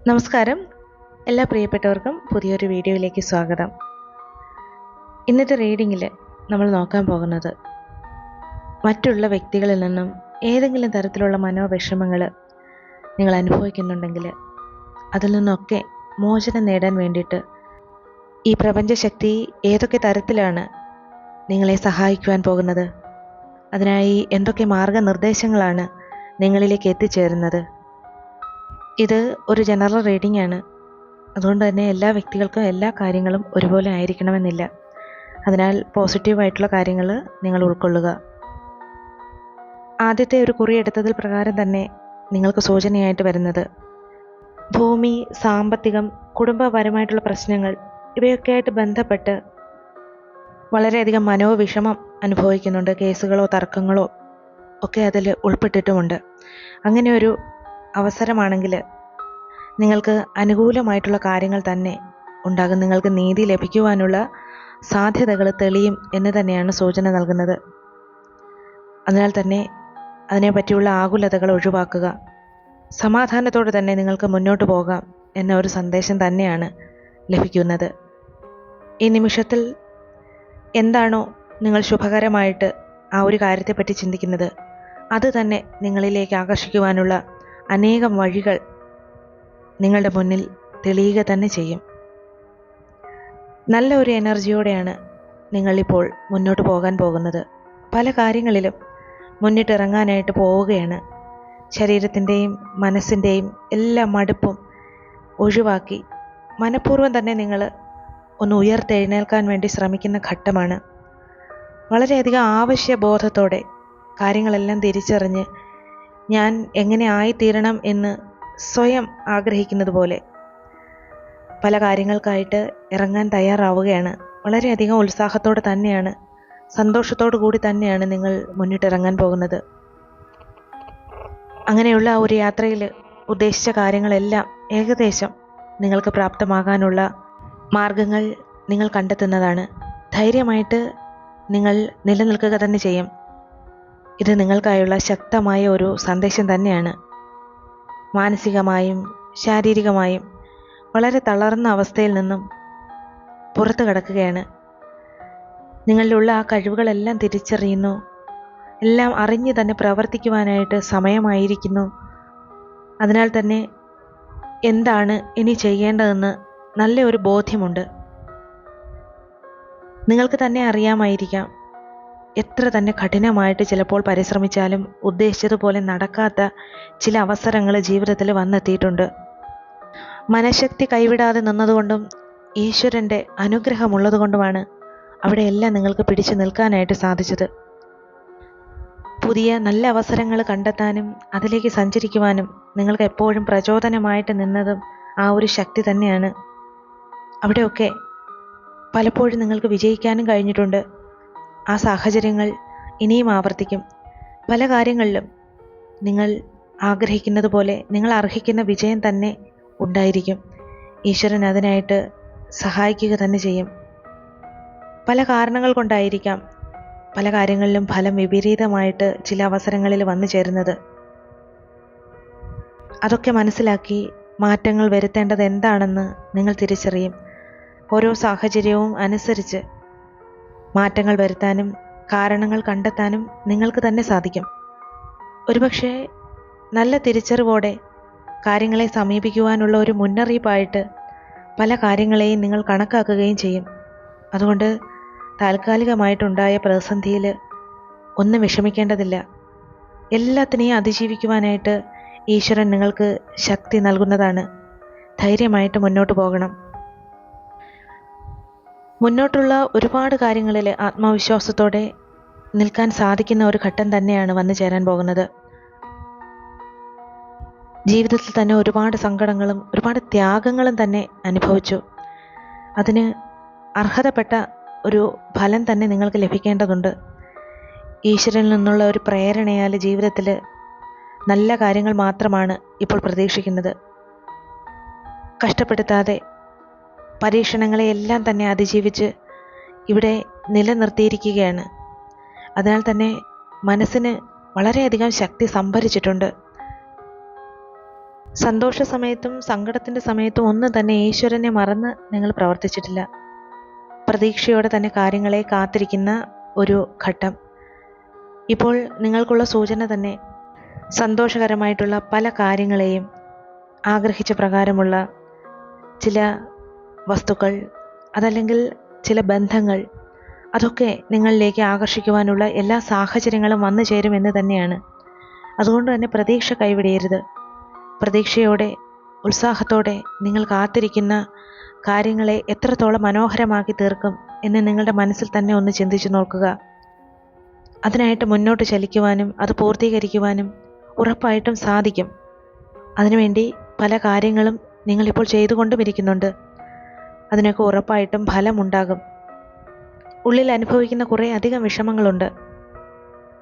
നമസ്കാരം. എല്ലാ പ്രിയപ്പെട്ടവർക്കും പുതിയൊരു വീഡിയോയിലേക്ക് സ്വാഗതം. ഇന്നത്തെ റീഡിങ്ങിൽ നമ്മൾ നോക്കാൻ പോകുന്നത് മറ്റുള്ള വ്യക്തികളിൽ നിന്നും ഏതെങ്കിലും തരത്തിലുള്ള മനോവിഷമങ്ങൾ നിങ്ങൾ അനുഭവിക്കുന്നുണ്ടെങ്കിൽ അതിൽ നിന്നൊക്കെ മോചനം നേടാൻ വേണ്ടിയിട്ട് ഈ പ്രപഞ്ചശക്തി ഏതൊക്കെ തരത്തിലാണ് നിങ്ങളെ സഹായിക്കുവാൻ പോകുന്നത്, അതിനായി എന്തൊക്കെ മാർഗനിർദ്ദേശങ്ങളാണ് നിങ്ങളിലേക്ക് എത്തിച്ചേരുന്നത്. ഇത് ഒരു ജനറൽ റീഡിംഗ് ആണ്. അതുകൊണ്ട് തന്നെ എല്ലാ വ്യക്തികൾക്കും എല്ലാ കാര്യങ്ങളും ഒരുപോലെ ആയിരിക്കണമെന്നില്ല. അതിനാൽ പോസിറ്റീവായിട്ടുള്ള കാര്യങ്ങൾ നിങ്ങൾ ഉൾക്കൊള്ളുക. ആദ്യത്തെ ഒരു കുറി എടുത്തതിൽ പ്രകാരം തന്നെ നിങ്ങൾക്ക് സൂചനയായിട്ട് വരുന്നത് ഭൂമി, സാമ്പത്തികം, കുടുംബപരമായിട്ടുള്ള പ്രശ്നങ്ങൾ ഇവയൊക്കെ ആയിട്ട് ബന്ധപ്പെട്ട് വളരെയധികം മനോവിഷമം അനുഭവിക്കുന്നുണ്ട്. കേസുകളോ തർക്കങ്ങളോ ഒക്കെ അതിൽ ഉൾപ്പെട്ടിട്ടുമുണ്ട്. അങ്ങനെ ഒരു അവസരമാണെങ്കിൽ നിങ്ങൾക്ക് അനുകൂലമായിട്ടുള്ള കാര്യങ്ങൾ തന്നെ ഉണ്ടാകും. നിങ്ങൾക്ക് നീതി ലഭിക്കുവാനുള്ള സാധ്യതകൾ തെളിയും എന്ന് തന്നെയാണ് സൂചന നൽകുന്നത്. അതിനാൽ തന്നെ അതിനെപ്പറ്റിയുള്ള ആകുലതകൾ ഒഴിവാക്കുക. സമാധാനത്തോടെ തന്നെ നിങ്ങൾക്ക് മുന്നോട്ട് പോകാം എന്ന ഒരു സന്ദേശം തന്നെയാണ് ലഭിക്കുന്നത്. ഈ നിമിഷത്തിൽ എന്താണോ നിങ്ങൾ ശുഭകരമായിട്ട് ആ ഒരു കാര്യത്തെപ്പറ്റി ചിന്തിക്കുന്നത്, അത് തന്നെ നിങ്ങളിലേക്ക് ആകർഷിക്കുവാനുള്ള അനേകം വഴികൾ നിങ്ങളുടെ മുന്നിൽ തെളിയുക തന്നെ ചെയ്യും. നല്ല ഒരു എനർജിയോടെയാണ് നിങ്ങളിപ്പോൾ മുന്നോട്ട് പോകാൻ പോകുന്നത്. പല കാര്യങ്ങളിലും മുന്നിട്ടിറങ്ങാനായിട്ട് പോവുകയാണ്. ശരീരത്തിൻ്റെയും മനസ്സിൻ്റെയും എല്ലാ മടുപ്പും ഒഴിവാക്കി മനഃപൂർവ്വം തന്നെ നിങ്ങൾ ഒന്ന് ഉയർത്തെഴുന്നേൽക്കാൻ വേണ്ടി ശ്രമിക്കുന്ന ഘട്ടമാണ്. വളരെയധികം ആവശ്യബോധത്തോടെ കാര്യങ്ങളെല്ലാം തിരിച്ചറിഞ്ഞ് ഞാൻ എങ്ങനെ ആയിത്തീരണം എന്ന് സ്വയം ആഗ്രഹിക്കുന്നത് പോലെ പല കാര്യങ്ങൾക്കായിട്ട് ഇറങ്ങാൻ തയ്യാറാവുകയാണ്. വളരെയധികം ഉത്സാഹത്തോടെ തന്നെയാണ്, സന്തോഷത്തോടു കൂടി തന്നെയാണ് നിങ്ങൾ മുന്നിട്ടിറങ്ങാൻ പോകുന്നത്. അങ്ങനെയുള്ള ആ ഒരു യാത്രയിൽ ഉദ്ദേശിച്ച കാര്യങ്ങളെല്ലാം ഏകദേശം നിങ്ങൾക്ക് പ്രാപ്തമാകാനുള്ള മാർഗങ്ങൾ നിങ്ങൾ കണ്ടെത്തുന്നതാണ്. ധൈര്യമായിട്ട് നിങ്ങൾ നിലനിൽക്കുക തന്നെ ചെയ്യും. ഇത് നിങ്ങൾക്കായുള്ള ശക്തമായ ഒരു സന്ദേശം തന്നെയാണ്. മാനസികമായും ശാരീരികമായും വളരെ തളർന്ന അവസ്ഥയിൽ നിന്നും പുറത്തു കടക്കുകയാണ്. നിങ്ങളിലുള്ള ആ കഴിവുകളെല്ലാം തിരിച്ചറിയുന്നു. എല്ലാം അറിഞ്ഞ് തന്നെ പ്രവർത്തിക്കുവാനായിട്ട് സമയമായിരിക്കുന്നു. അതിനാൽ തന്നെ എന്താണ് ഇനി ചെയ്യേണ്ടതെന്ന് നല്ല ഒരു ബോധ്യമുണ്ട്. നിങ്ങൾക്ക് തന്നെ അറിയാമായിരിക്കാം, എത്ര തന്നെ കഠിനമായിട്ട് ചിലപ്പോൾ പരിശ്രമിച്ചാലും ഉദ്ദേശിച്ചതുപോലെ നടക്കാത്ത ചില അവസരങ്ങൾ ജീവിതത്തിൽ വന്നെത്തിയിട്ടുണ്ട്. മനഃശക്തി കൈവിടാതെ നിന്നതുകൊണ്ടും ഈശ്വരൻ്റെ അനുഗ്രഹമുള്ളതുകൊണ്ടുമാണ് അവിടെയെല്ലാം നിങ്ങൾക്ക് പിടിച്ചു നിൽക്കാനായിട്ട് സാധിച്ചത്. പുതിയ നല്ല അവസരങ്ങൾ കണ്ടെത്താനും അതിലേക്ക് സഞ്ചരിക്കുവാനും നിങ്ങൾക്ക് എപ്പോഴും പ്രചോദനമായിട്ട് നിന്നതും ആ ഒരു ശക്തി തന്നെയാണ്. അവിടെയൊക്കെ പലപ്പോഴും നിങ്ങൾക്ക് വിജയിക്കാനും കഴിഞ്ഞിട്ടുണ്ട്. ആ സാഹചര്യങ്ങൾ ഇനിയും ആവർത്തിക്കും. പല കാര്യങ്ങളിലും നിങ്ങൾ ആഗ്രഹിക്കുന്നത് പോലെ നിങ്ങൾ അർഹിക്കുന്ന വിജയം തന്നെ ഉണ്ടായിരിക്കും. ഈശ്വരൻ അതിനായിട്ട് സഹായിക്കുക തന്നെ ചെയ്യും. പല കാരണങ്ങൾ കൊണ്ടായിരിക്കാം പല കാര്യങ്ങളിലും ഫലം വിപരീതമായിട്ട് ചില അവസരങ്ങളിൽ വന്നു ചേരുന്നത്. അതൊക്കെ മനസ്സിലാക്കി മാറ്റങ്ങൾ വരുത്തേണ്ടത് എന്താണെന്ന് നിങ്ങൾ തിരിച്ചറിയും. ഓരോ സാഹചര്യവും അനുസരിച്ച് മാറ്റങ്ങൾ വരുത്താനും കാരണങ്ങൾ കണ്ടെത്താനും നിങ്ങൾക്ക് തന്നെ സാധിക്കും. ഒരുപക്ഷെ നല്ല തിരിച്ചറിവോടെ കാര്യങ്ങളെ സമീപിക്കുവാനുള്ള ഒരു മുന്നറിയിപ്പായിട്ട് പല കാര്യങ്ങളെയും നിങ്ങൾ കണക്കാക്കുകയും ചെയ്യും. അതുകൊണ്ട് താൽക്കാലികമായിട്ടുണ്ടായ പ്രതിസന്ധിയിൽ ഒന്നും വിഷമിക്കേണ്ടതില്ല. എല്ലാത്തിനെയും അതിജീവിക്കുവാനായിട്ട് ഈശ്വരൻ നിങ്ങൾക്ക് ശക്തി നൽകുന്നതാണ്. ധൈര്യമായിട്ട് മുന്നോട്ട് പോകണം. മുന്നോട്ടുള്ള ഒരുപാട് കാര്യങ്ങളിൽ ആത്മവിശ്വാസത്തോടെ നിൽക്കാൻ സാധിക്കുന്ന ഒരു ഘട്ടം തന്നെയാണ് വന്നു ചേരാൻ പോകുന്നത്. ജീവിതത്തിൽ തന്നെ ഒരുപാട് സങ്കടങ്ങളും ഒരുപാട് ത്യാഗങ്ങളും തന്നെ അനുഭവിച്ചു. അതിന് അർഹതപ്പെട്ട ഒരു ഫലം തന്നെ നിങ്ങൾക്ക് ലഭിക്കേണ്ടതുണ്ട്. ഈശ്വരനിൽ നിന്നുള്ള ഒരു പ്രേരണയാൽ ജീവിതത്തിൽ നല്ല കാര്യങ്ങൾ മാത്രമാണ് ഇപ്പോൾ പ്രതീക്ഷിക്കുന്നത്. കഷ്ടപ്പെടുത്താതെ പരീക്ഷണങ്ങളെയെല്ലാം തന്നെ അതിജീവിച്ച് ഇവിടെ നിലനിർത്തിയിരിക്കുകയാണ്. അതിനാൽ തന്നെ മനസ്സിന് വളരെയധികം ശക്തി സംഭരിച്ചിട്ടുണ്ട്. സന്തോഷ സമയത്തും സങ്കടത്തിൻ്റെ സമയത്തും ഒന്നും തന്നെ ഈശ്വരനെ മറന്ന് നിങ്ങൾ പ്രവർത്തിച്ചിട്ടില്ല. പ്രതീക്ഷയോടെ തന്നെ കാര്യങ്ങളെ കാത്തിരിക്കുന്ന ഒരു ഘട്ടം. ഇപ്പോൾ നിങ്ങൾക്കുള്ള സൂചന തന്നെ സന്തോഷകരമായിട്ടുള്ള പല കാര്യങ്ങളെയും ആഗ്രഹിച്ച പ്രകാരമുള്ള ചില വസ്തുക്കൾ, അതല്ലെങ്കിൽ ചില ബന്ധങ്ങൾ, അതൊക്കെ നിങ്ങളിലേക്ക് ആകർഷിക്കുവാനുള്ള എല്ലാ സാഹചര്യങ്ങളും വന്നു ചേരുമെന്ന് തന്നെയാണ്. അതുകൊണ്ട് തന്നെ പ്രതീക്ഷ കൈവിടരുത്. പ്രതീക്ഷയോടെ ഉത്സാഹത്തോടെ നിങ്ങൾ കാത്തിരിക്കുന്ന കാര്യങ്ങളെ എത്രത്തോളം മനോഹരമാക്കി തീർക്കും എന്ന് നിങ്ങളുടെ മനസ്സിൽ തന്നെ ഒന്ന് ചിന്തിച്ചു നോക്കുക. അതിനായിട്ട് മുന്നോട്ട് ചലിക്കുവാനും അത് പൂർത്തീകരിക്കുവാനും ഉറപ്പായിട്ടും സാധിക്കും. അതിനുവേണ്ടി പല കാര്യങ്ങളും നിങ്ങളിപ്പോൾ ചെയ്തുകൊണ്ടും ഇരിക്കുന്നുണ്ട്. അതിനൊക്കെ ഉറപ്പായിട്ടും ഫലമുണ്ടാകും. ഉള്ളിൽ അനുഭവിക്കുന്ന കുറേ അധികം വിഷമങ്ങളുണ്ട്.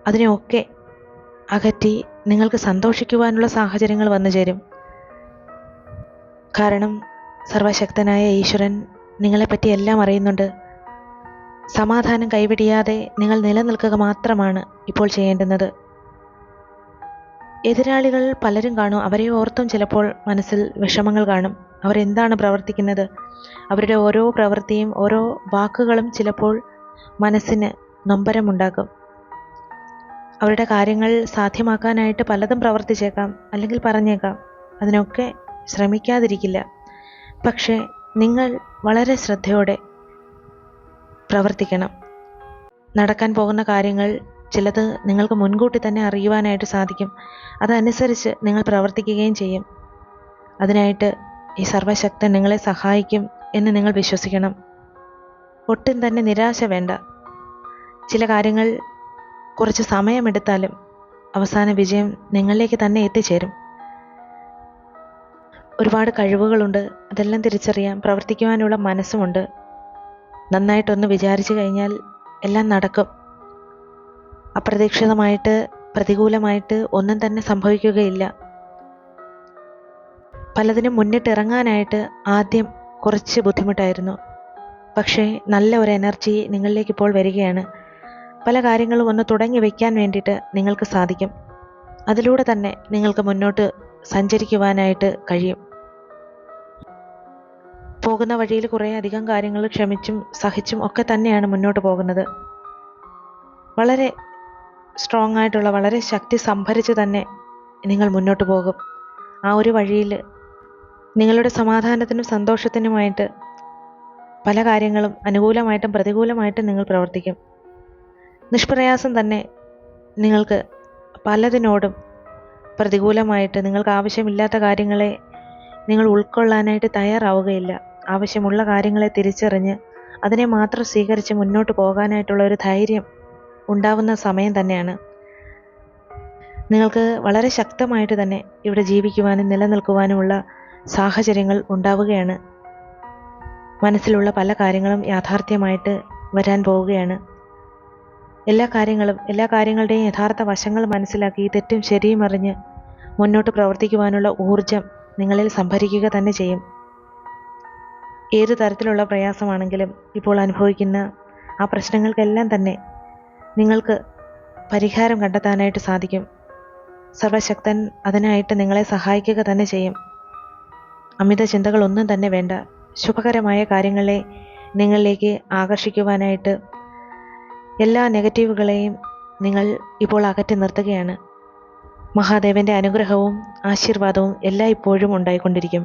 അതിനെയൊക്കെ അകറ്റി നിങ്ങൾക്ക് സന്തോഷിക്കുവാനുള്ള സാഹചര്യങ്ങൾ വന്നു ചേരും. കാരണം സർവശക്തനായ ഈശ്വരൻ നിങ്ങളെപ്പറ്റി എല്ലാം അറിയുന്നുണ്ട്. സമാധാനം കൈവിടിയാതെ നിങ്ങൾ നിലനിൽക്കുക മാത്രമാണ് ഇപ്പോൾ ചെയ്യേണ്ടുന്നത്. എതിരാളികൾ പലരും കാണും. അവരെ ഓർത്തും ചിലപ്പോൾ മനസ്സിൽ വിഷമങ്ങൾ കാണും. അവരെന്താണ് പ്രവർത്തിക്കുന്നത്, അവരുടെ ഓരോ പ്രവൃത്തിയും ഓരോ വാക്കുകളും ചിലപ്പോൾ മനസ്സിന് നൊമ്പരമുണ്ടാക്കും. അവരുടെ കാര്യങ്ങൾ സാധ്യമാക്കാനായിട്ട് പലതും പ്രവർത്തിച്ചേക്കാം, അല്ലെങ്കിൽ പറഞ്ഞേക്കാം. അതിനൊക്കെ ശ്രമിക്കാതിരിക്കില്ല. പക്ഷേ നിങ്ങൾ വളരെ ശ്രദ്ധയോടെ പ്രവർത്തിക്കണം. നടക്കാൻ പോകുന്ന കാര്യങ്ങൾ ചിലത് നിങ്ങൾക്ക് മുൻകൂട്ടി തന്നെ അറിയുവാനായിട്ട് സാധിക്കും. അതനുസരിച്ച് നിങ്ങൾ പ്രവർത്തിക്കുകയും ചെയ്യും. അതിനായിട്ട് ഈ സർവശക്തൻ നിങ്ങളെ സഹായിക്കും എന്ന് നിങ്ങൾ വിശ്വസിക്കണം. ഒട്ടും തന്നെ നിരാശ വേണ്ട. ചില കാര്യങ്ങൾ കുറച്ച് സമയമെടുത്താലും അവസാന വിജയം നിങ്ങളിലേക്ക് തന്നെ എത്തിച്ചേരും. ഒരുപാട് കഴിവുകളുണ്ട്, അതെല്ലാം തിരിച്ചറിയാം. പ്രവർത്തിക്കുവാനുള്ള മനസ്സുമുണ്ട്. നന്നായിട്ടൊന്ന് വിചാരിച്ചു കഴിഞ്ഞാൽ എല്ലാം നടക്കും. അപ്രതീക്ഷിതമായിട്ട് പ്രതികൂലമായിട്ട് ഒന്നും തന്നെ സംഭവിക്കുകയില്ല. പലതിനും മുന്നിട്ടിറങ്ങാനായിട്ട് ആദ്യം കുറച്ച് ബുദ്ധിമുട്ടായിരുന്നു. പക്ഷേ നല്ല ഒരു എനർജി നിങ്ങളിലേക്ക് ഇപ്പോൾ വരികയാണ്. പല കാര്യങ്ങളും ഒന്ന് തുടങ്ങി വയ്ക്കാൻ വേണ്ടിയിട്ട് നിങ്ങൾക്ക് സാധിക്കും. അതിലൂടെ തന്നെ നിങ്ങൾക്ക് മുന്നോട്ട് സഞ്ചരിക്കുവാനായിട്ട് കഴിയും. പോകുന്ന വഴിയിൽ കുറേ അധികം കാര്യങ്ങൾ ക്ഷമിച്ചും സഹിച്ചും ഒക്കെ തന്നെയാണ് മുന്നോട്ട് പോകുന്നത്. വളരെ സ്ട്രോങ് ആയിട്ടുള്ള, വളരെ ശക്തി സംഭരിച്ച് തന്നെ നിങ്ങൾ മുന്നോട്ട് പോകും. ആ ഒരു വഴിയിൽ നിങ്ങളുടെ സമാധാനത്തിനും സന്തോഷത്തിനുമായിട്ട് പല കാര്യങ്ങളും അനുകൂലമായിട്ടും പ്രതികൂലമായിട്ടും നിങ്ങൾ പ്രവർത്തിക്കും. നിഷ്പ്രയാസം തന്നെ നിങ്ങൾക്ക് പലതിനോടും പ്രതികൂലമായിട്ട് നിങ്ങൾക്ക് ആവശ്യമില്ലാത്ത കാര്യങ്ങളെ നിങ്ങൾ ഉൾക്കൊള്ളാനായിട്ട് തയ്യാറാവുകയില്ല. ആവശ്യമുള്ള കാര്യങ്ങളെ തിരിച്ചറിഞ്ഞ് അതിനെ മാത്രം സ്വീകരിച്ച് മുന്നോട്ട് പോകാനായിട്ടുള്ള ഒരു ധൈര്യം ഉണ്ടാവുന്ന സമയം തന്നെയാണ്. നിങ്ങൾക്ക് വളരെ ശക്തമായിട്ട് തന്നെ ഇവിടെ ജീവിക്കുവാനും നിലനിൽക്കുവാനുമുള്ള സാഹചര്യങ്ങൾ ഉണ്ടാവുകയാണ്. മനസ്സിലുള്ള പല കാര്യങ്ങളും യാഥാർത്ഥ്യമായിട്ട് വരാൻ പോവുകയാണ്. എല്ലാ കാര്യങ്ങളുടെയും യഥാർത്ഥ വശങ്ങൾ മനസ്സിലാക്കി തെറ്റും ശരിയും അറിഞ്ഞ് മുന്നോട്ട് പ്രവർത്തിക്കുവാനുള്ള ഊർജം നിങ്ങളിൽ സംഭരിക്കുക തന്നെ ചെയ്യും. ഏത് തരത്തിലുള്ള പ്രയാസമാണെങ്കിലും ഇപ്പോൾ അനുഭവിക്കുന്ന ആ പ്രശ്നങ്ങൾക്കെല്ലാം തന്നെ നിങ്ങൾക്ക് പരിഹാരം കണ്ടെത്താനായിട്ട് സാധിക്കും. സർവശക്തൻ അതിനായിട്ട് നിങ്ങളെ സഹായിക്കുക തന്നെ ചെയ്യും. അമിത ചിന്തകളൊന്നും തന്നെ വേണ്ട. ശുഭകരമായ കാര്യങ്ങളെ നിങ്ങളിലേക്ക് ആകർഷിക്കുവാനായിട്ട് എല്ലാ നെഗറ്റീവുകളെയും നിങ്ങൾ ഇപ്പോൾ അകറ്റി നിർത്തുകയാണ്. മഹാദേവൻ്റെ അനുഗ്രഹവും ആശീർവാദവും എല്ലായ്പ്പോഴും ഉണ്ടായിക്കൊണ്ടിരിക്കും.